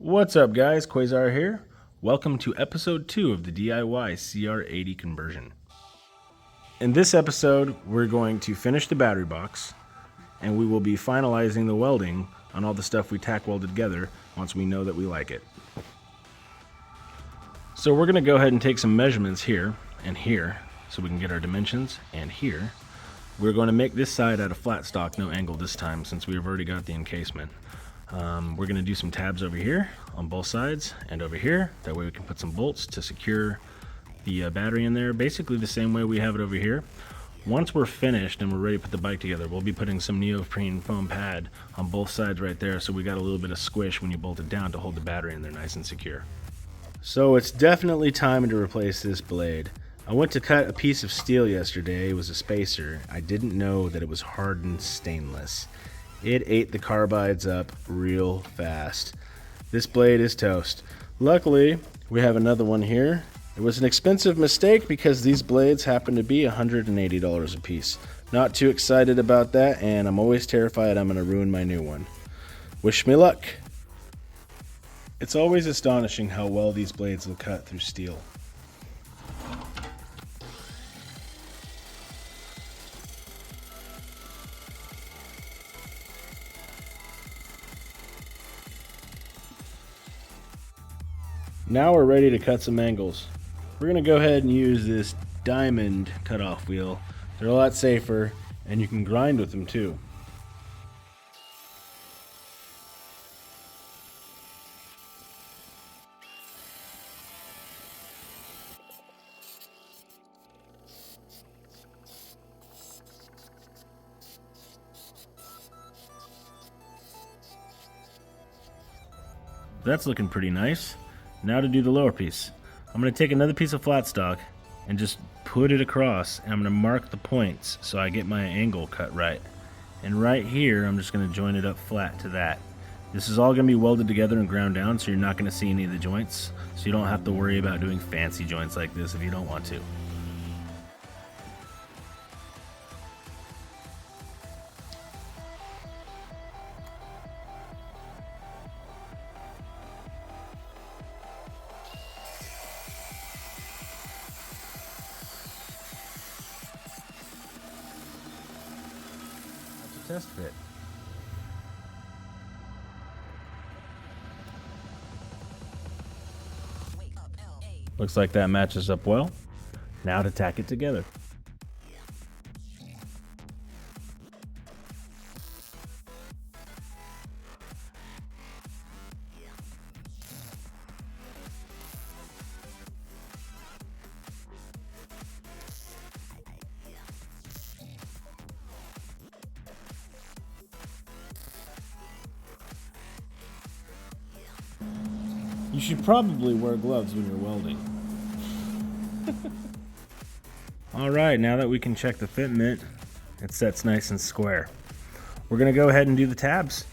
What's up guys, Quasar here. Welcome to episode 2 of the DIY Cr80 conversion. In this episode, we're going to finish the battery box and we will be finalizing the welding on all the stuff we tack welded together once we know that we like it. So we're going to go ahead and take some measurements here and here so we can get our dimensions, and here. We're going to make this side out of flat stock, no angle this time since we've already got the encasement. We're going to do some tabs over here on both sides and over here. That way we can put some bolts to secure the battery in there, basically the same way we have it over here. Once we're finished and we're ready to put the bike together, we'll be putting some neoprene foam pad on both sides right there, so we got a little bit of squish when you bolt it down to hold the battery in there nice and secure. So it's definitely time to replace this blade. I went to cut a piece of steel yesterday. It was a spacer. I didn't know that it was hardened stainless. It ate the carbides up real fast. This blade is toast. Luckily, we have another one here. It was an expensive mistake because these blades happen to be $180 a piece. Not too excited about that, and I'm always terrified I'm going to ruin my new one. Wish me luck. It's always astonishing how well these blades will cut through steel. Now we're ready to cut some angles. We're going to go ahead and use this diamond cutoff wheel. They're a lot safer and you can grind with them too. That's looking pretty nice. Now to do the lower piece. I'm going to take another piece of flat stock and just put it across, and I'm going to mark the points so I get my angle cut right. And right here I'm just going to join it up flat to that. This is all going to be welded together and ground down, so you're not going to see any of the joints, so you don't have to worry about doing fancy joints like this if you don't want to. Test fit. Looks like that matches up well. Now to tack it together. You should probably wear gloves when you're welding. Alright, now that we can check the fitment, it sets nice and square. We're going to go ahead and do the tabs.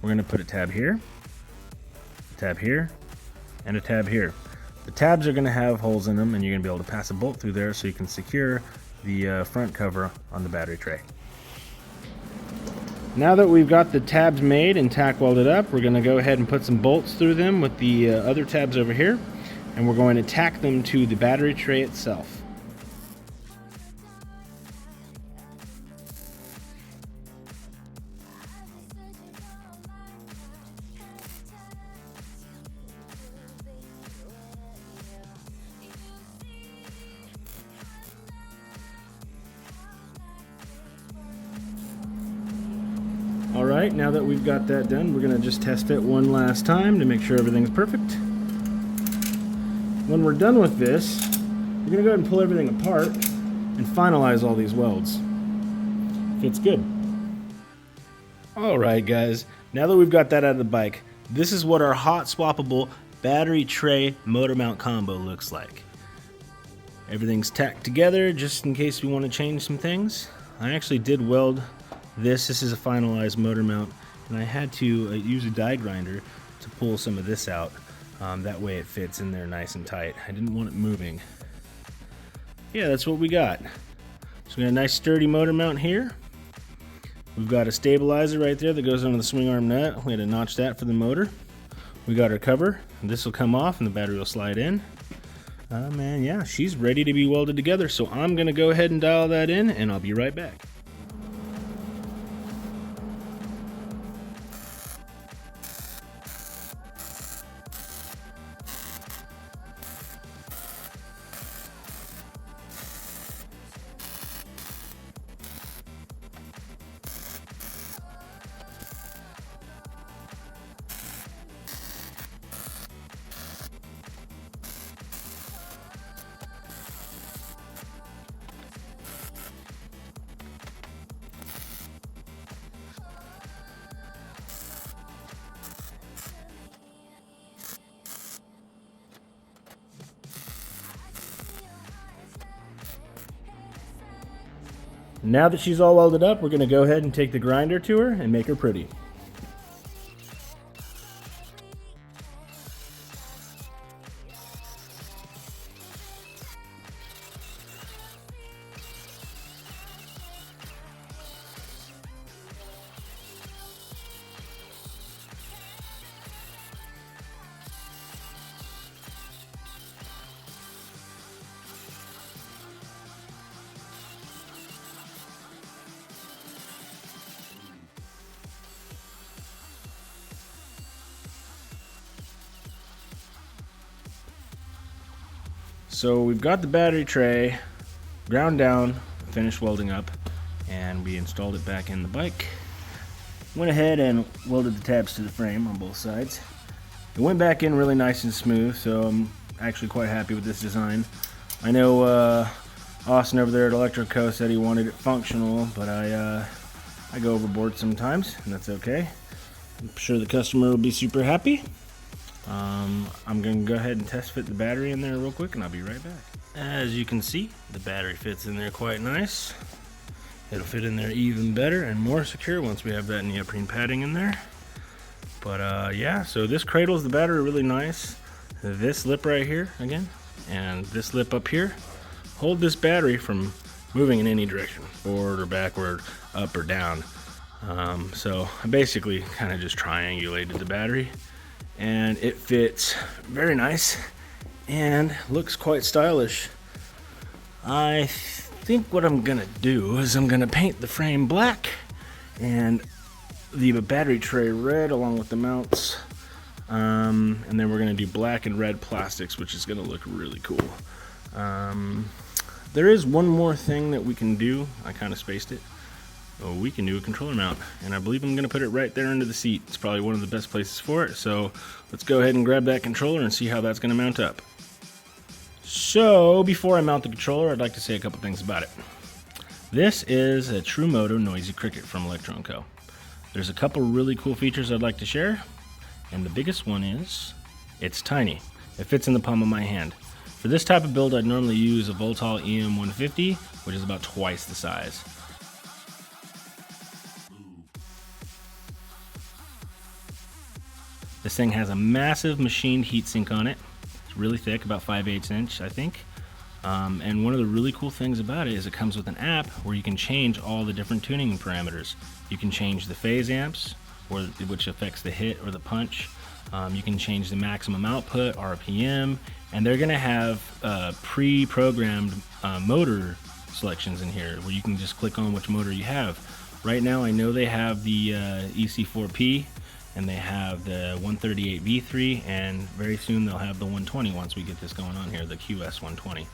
We're going to put a tab here, and a tab here. The tabs are going to have holes in them, and you're going to be able to pass a bolt through there so you can secure the front cover on the battery tray. Now that we've got the tabs made and tack welded up, we're going to go ahead and put some bolts through them with the other tabs over here, and we're going to tack them to the battery tray itself. Alright, now that we've got that done, we're going to just test it one last time to make sure everything's perfect. When we're done with this, we're going to go ahead and pull everything apart and finalize all these welds. Fits good. Alright guys, now that we've got that out of the bike, this is what our hot swappable battery tray motor mount combo looks like. Everything's tacked together just in case we want to change some things. I actually did weld this is a finalized motor mount, and I had to use a die grinder to pull some of this out. That way it fits in there nice and tight. I didn't want it moving. Yeah, that's what we got. So we got a nice sturdy motor mount here. We've got a stabilizer right there that goes under the swing arm nut. We had to notch that for the motor. We got our cover. This will come off and the battery will slide in. And yeah, she's ready to be welded together. So I'm gonna go ahead and dial that in and I'll be right back. Now that she's all welded up, we're going to go ahead and take the grinder to her and make her pretty. So we've got the battery tray ground down, finished welding up, and we installed it back in the bike. Went ahead and welded the tabs to the frame on both sides. It went back in really nice and smooth, so I'm actually quite happy with this design. I know Austin over there at electro&co said he wanted it functional, but I go overboard sometimes, and that's okay. I'm sure the customer will be super happy. I'm going to go ahead and test fit the battery in there real quick and I'll be right back. As you can see, the battery fits in there quite nice. It'll fit in there even better and more secure once we have that neoprene padding in there. But yeah, so this cradles the battery really nice. This lip right here again, and this lip up here hold this battery from moving in any direction, forward or backward, up or down. So I basically kind of just triangulated the battery, and it fits very nice and looks quite stylish. I think what I'm gonna do is I'm gonna paint the frame black and the battery tray red along with the mounts, and then we're gonna do black and red plastics, which is gonna look really cool. There is one more thing that we can do. I kind of spaced it. Oh, we can do a controller mount, and I believe I'm gonna put it right there under the seat. It's probably one of the best places for it, so let's go ahead and grab that controller and see how that's gonna mount up. So before I mount the controller, I'd like to say a couple things about it. This is a True Moto Noisy Cricket from Electro&Co. There's a couple really cool features I'd like to share, and the biggest one is it's tiny. It fits in the palm of my hand. For this type of build, I'd normally use a Voltal EM150, which is about twice the size. This thing has a massive machined heatsink on it. It's really thick, about 5/8 inch, I think. And one of the really cool things about it is it comes with an app where you can change all the different tuning parameters. You can change the phase amps, which affects the hit or the punch. You can change the maximum output, RPM, and they're gonna have pre-programmed motor selections in here where you can just click on which motor you have. Right now I know they have the EC4P, and they have the 138 V3, and very soon they'll have the 120 once we get this going on here, the QS 120.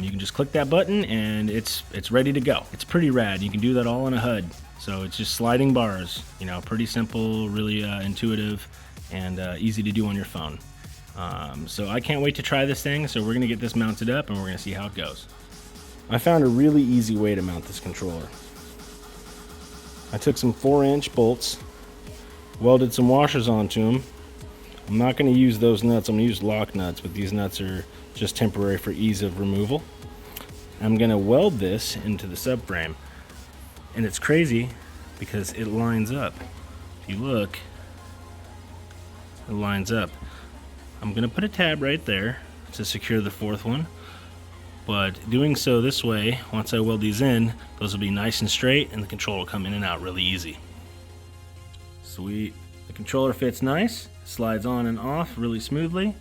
You can just click that button and it's ready to go. It's pretty rad. You can do that all in a HUD. So it's just sliding bars, you know, pretty simple, really intuitive, and easy to do on your phone. So I can't wait to try this thing, so we're gonna get this mounted up and we're gonna see how it goes. I found a really easy way to mount this controller. I took some 4-inch bolts, welded some washers onto them. I'm not going to use those nuts. I'm going to use lock nuts, but these nuts are just temporary for ease of removal. I'm going to weld this into the subframe, and it's crazy because it lines up. If you look, it lines up. I'm going to put a tab right there to secure the fourth one, but doing so this way, once I weld these in, those will be nice and straight and the controller will come in and out really easy. Sweet. The controller fits nice. Slides on and off really smoothly.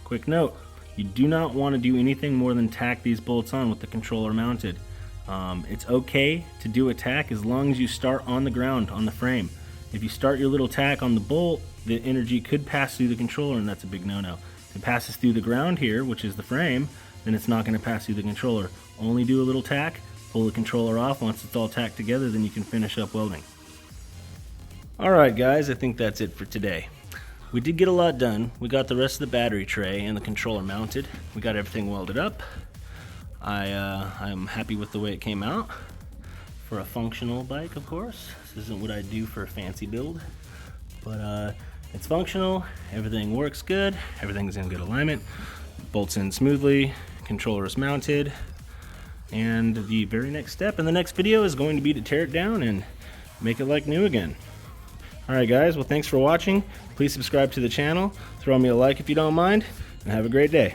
Quick note, you do not want to do anything more than tack these bolts on with the controller mounted. It's okay to do a tack as long as you start on the ground, on the frame. If you start your little tack on the bolt, the energy could pass through the controller, and that's a big no-no. If it passes through the ground here, which is the frame, then it's not going to pass through the controller. Only do a little tack, pull the controller off. Once it's all tacked together, then you can finish up welding. Alright guys, I think that's it for today. We did get a lot done. We got the rest of the battery tray and the controller mounted. We got everything welded up. I'm happy with the way it came out. For a functional bike, of course. This isn't what I do for a fancy build. But it's functional, everything works good, everything's in good alignment, bolts in smoothly, controller is mounted, and the very next step in the next video is going to be to tear it down and make it like new again. Alright guys, well thanks for watching. Please subscribe to the channel, throw me a like if you don't mind, and have a great day.